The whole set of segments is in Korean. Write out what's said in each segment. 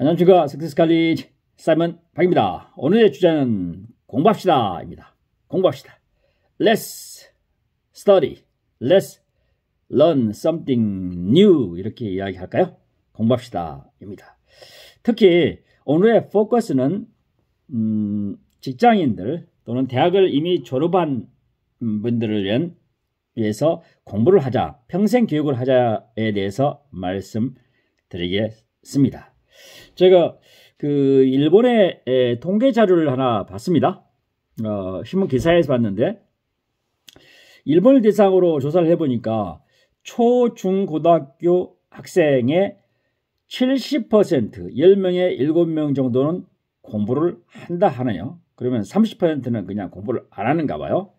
안녕하십니까. 석세스칼리지 사이먼 박입니다. 오늘의 주제는 공부합시다 입니다. 공부합시다. Let's study. Let's learn something new. 이렇게 이야기할까요? 공부합시다 입니다. 특히 오늘의 포커스는 직장인들 또는 대학을 이미 졸업한 분들을 위해서 공부를 하자, 평생 교육을 하자에 대해서 말씀드리겠습니다. 제가 일본의 통계 자료를 하나 봤습니다. 신문 기사에서 봤는데, 일본을 대상으로 조사를 해보니까 초, 중, 고등학교 학생의 70%, 10명에 7명 정도는 공부를 한다 하네요. 그러면 30%는 그냥 공부를 안 하는가 봐요.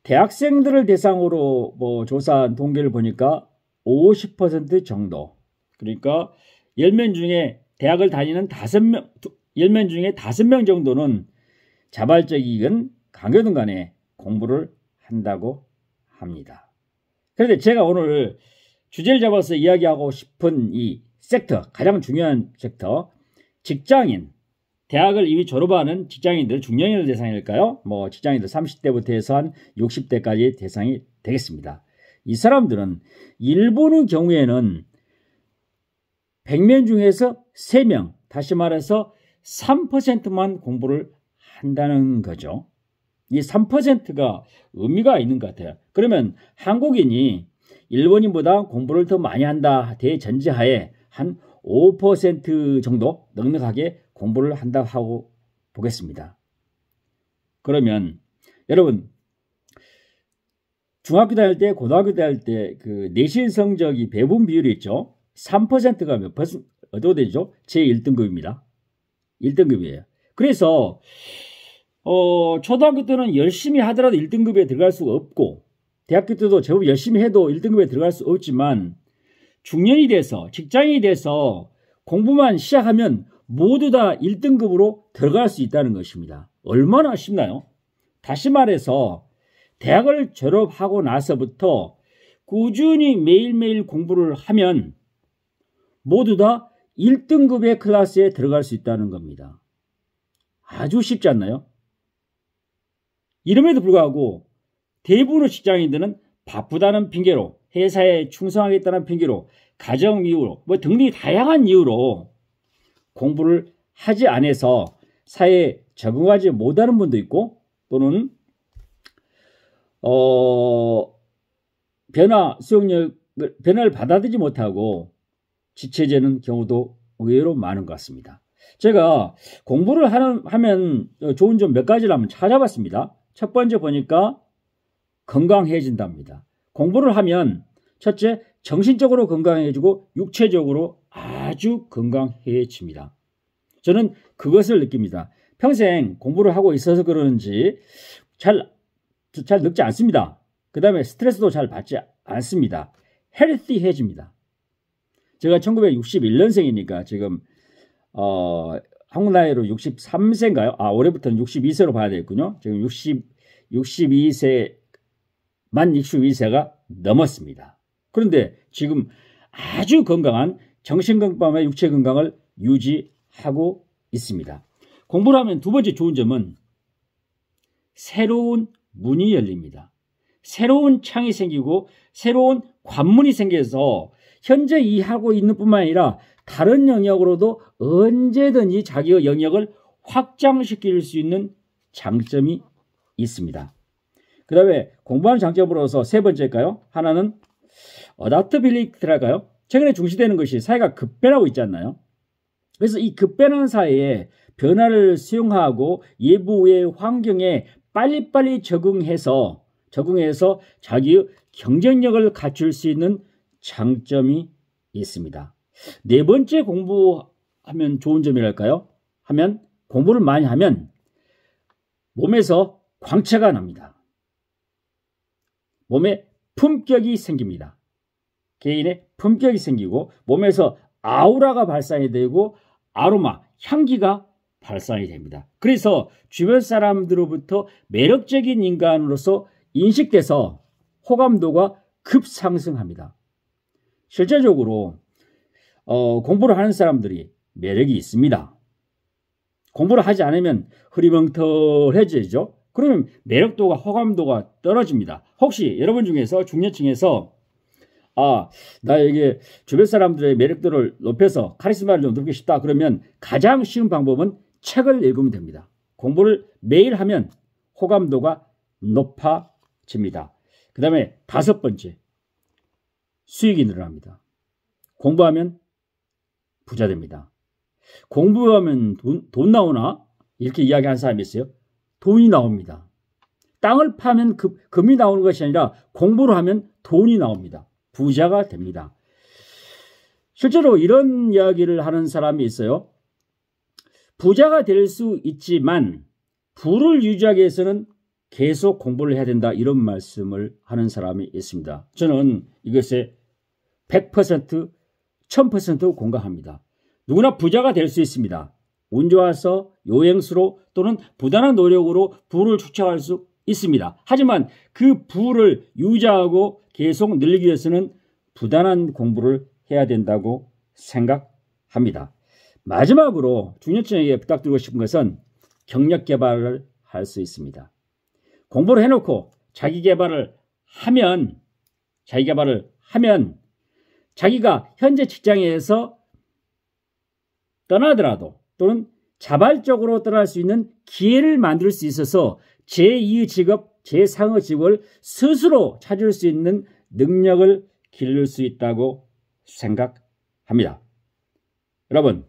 대학생들을 대상으로 조사한 통계를 보니까 50% 정도. 그러니까 10명 중에 대학을 다니는 10명 중에 5명 정도는 자발적이건 강요든 간에 공부를 한다고 합니다. 그런데 제가 오늘 주제를 잡아서 이야기하고 싶은 이 섹터, 가장 중요한 섹터, 직장인, 대학을 이미 졸업하는 직장인들, 중년인들 대상일까요? 직장인들 30대부터 해서 한 60대까지 대상이 되겠습니다. 이 사람들은 일본의 경우에는 100명 중에서 3명, 다시 말해서 3%만 공부를 한다는 거죠. 이 3%가 의미가 있는 것 같아요. 그러면 한국인이 일본인보다 공부를 더 많이 한다 대전제하에 한 5% 정도 넉넉하게 공부를 한다고 하고 보겠습니다. 그러면 여러분, 중학교 다닐 때, 고등학교 다닐 때 내신 성적이 배분 비율이 있죠. 3%가 몇 퍼센트 어디가 되죠? 제1등급입니다. 1등급이에요. 그래서 초등학교 때는 열심히 하더라도 1등급에 들어갈 수가 없고, 대학교 때도 제법 열심히 해도 1등급에 들어갈 수 없지만, 중년이 돼서 직장인이 돼서 공부만 시작하면 모두 다 1등급으로 들어갈 수 있다는 것입니다. 얼마나 쉽나요? 다시 말해서 대학을 졸업하고 나서부터 꾸준히 매일매일 공부를 하면 모두 다 1등급의 클래스에 들어갈 수 있다는 겁니다. 아주 쉽지 않나요? 이름에도 불구하고 대부분의 직장인들은 바쁘다는 핑계로, 회사에 충성하겠다는 핑계로, 가정 이유로, 등등이 다양한 이유로 공부를 하지 않아서 사회에 적응하지 못하는 분도 있고, 또는 변화를 받아들이지 못하고 지체되는 경우도 의외로 많은 것 같습니다. 제가 공부를 하면 좋은 점 몇 가지를 한번 찾아봤습니다. 첫 번째 보니까 건강해진답니다. 공부를 하면 첫째, 정신적으로 건강해지고 육체적으로 아주 건강해집니다. 저는 그것을 느낍니다. 평생 공부를 하고 있어서 그러는지 잘 늙지 않습니다. 그 다음에 스트레스도 잘 받지 않습니다. 헬티해집니다. 제가 1961년생이니까 지금 한국 나이로 63세인가요? 올해부터는 62세로 봐야 되겠군요. 지금 62세가 넘었습니다. 그런데 지금 아주 건강한 정신건강과 육체 건강을 유지하고 있습니다. 공부를 하면 두 번째 좋은 점은 새로운 문이 열립니다. 새로운 창이 생기고 새로운 관문이 생겨서 현재 이해하고 있는 뿐만 아니라 다른 영역으로도 언제든지 자기의 영역을 확장시킬 수 있는 장점이 있습니다. 그 다음에 공부하는 장점으로서 세 번째일까요? 하나는 어댑터빌리티랄까요? 최근에 중시되는 것이 사회가 급변하고 있지 않나요? 그래서 이 급변한 사회에 변화를 수용하고 외부의 환경에 빨리빨리 적응해서 자기의 경쟁력을 갖출 수 있는 장점이 있습니다. 네 번째 공부하면 좋은 점이랄까요? 공부를 많이 하면 몸에서 광채가 납니다. 몸에 품격이 생깁니다. 개인의 품격이 생기고 몸에서 아우라가 발산이 되고 아로마, 향기가 발산이 됩니다. 그래서 주변 사람들로부터 매력적인 인간으로서 인식돼서 호감도가 급상승합니다. 실제적으로 공부를 하는 사람들이 매력이 있습니다. 공부를 하지 않으면 흐리멍텅해지죠. 그러면 매력도가 호감도가 떨어집니다. 혹시 여러분 중에서 중년층에서 나에게 주변 사람들의 매력도를 높여서 카리스마를 좀 높이고 싶다 그러면 가장 쉬운 방법은 책을 읽으면 됩니다. 공부를 매일 하면 호감도가 높아집니다. 그 다음에 5번째, 수익이 늘어납니다. 공부하면 부자 됩니다. 공부하면 돈 나오나? 이렇게 이야기하는 사람이 있어요. 돈이 나옵니다. 땅을 파면 금이 나오는 것이 아니라 공부를 하면 돈이 나옵니다. 부자가 됩니다. 실제로 이런 이야기를 하는 사람이 있어요. 부자가 될 수 있지만 부를 유지하기 위해서는 계속 공부를 해야 된다, 이런 말씀을 하는 사람이 있습니다. 저는 이것에 100%, 1000% 공감합니다. 누구나 부자가 될 수 있습니다. 운 좋아서 요행수로 또는 부단한 노력으로 부를 축적할 수 있습니다. 하지만 그 부를 유지하고 계속 늘리기 위해서는 부단한 공부를 해야 된다고 생각합니다. 마지막으로 중년층에게 부탁드리고 싶은 것은 경력 개발을 할 수 있습니다. 공부를 해놓고 자기 개발을 하면 자기가 현재 직장에서 떠나더라도 또는 자발적으로 떠날 수 있는 기회를 만들 수 있어서 제2의 직업, 제3의 직업을 스스로 찾을 수 있는 능력을 기를 수 있다고 생각합니다. 여러분,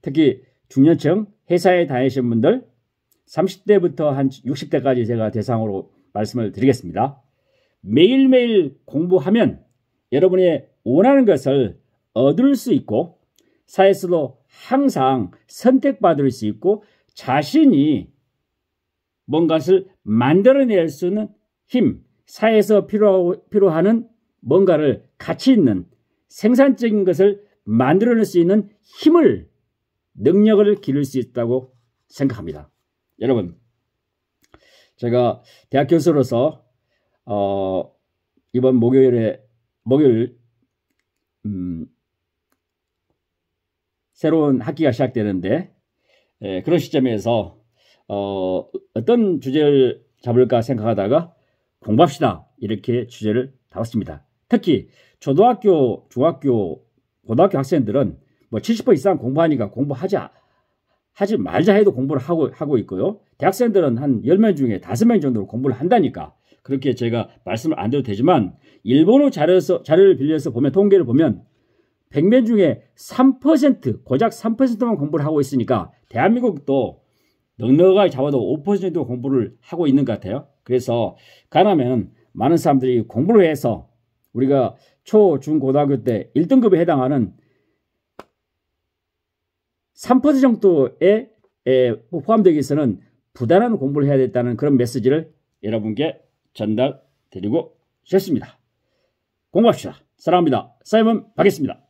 특히 중년층 회사에 다니시는 분들 30대부터 한 60대까지 제가 대상으로 말씀을 드리겠습니다. 매일매일 공부하면 여러분이 원하는 것을 얻을 수 있고 사회에서도 항상 선택받을 수 있고 자신이 뭔가를 만들어낼 수 있는 힘, 사회에서 필요하는 뭔가를 가치 있는 생산적인 것을 만들어낼 수 있는 힘을, 능력을 기를 수 있다고 생각합니다. 여러분, 제가 대학 교수로서 이번 목요일 새로운 학기가 시작되는데 그런 시점에서 어떤 주제를 잡을까 생각하다가 공부합시다, 이렇게 주제를 잡았습니다. 특히 초등학교, 중학교, 고등학교 학생들은 뭐 70% 이상 공부하니까 하지 말자 해도 공부를 하고 있고요. 대학생들은 한 10명 중에 5명 정도로 공부를 한다니까 그렇게 제가 말씀을 안 드려도 되지만 일본어 자료를 빌려서 보면, 통계를 보면 100명 중에 3%, 고작 3%만 공부를 하고 있으니까 대한민국도 넉넉하게 잡아도 5% 정도 공부를 하고 있는 것 같아요. 그래서 가능하면 많은 사람들이 공부를 해서 우리가 초, 중, 고등학교 때 1등급에 해당하는 3% 정도에 포함되기 위해서는 부단한 공부를 해야 됐다는 그런 메시지를 여러분께 전달드리고 싶습니다. 공부합시다. 사랑합니다. 사이먼 박겠습니다.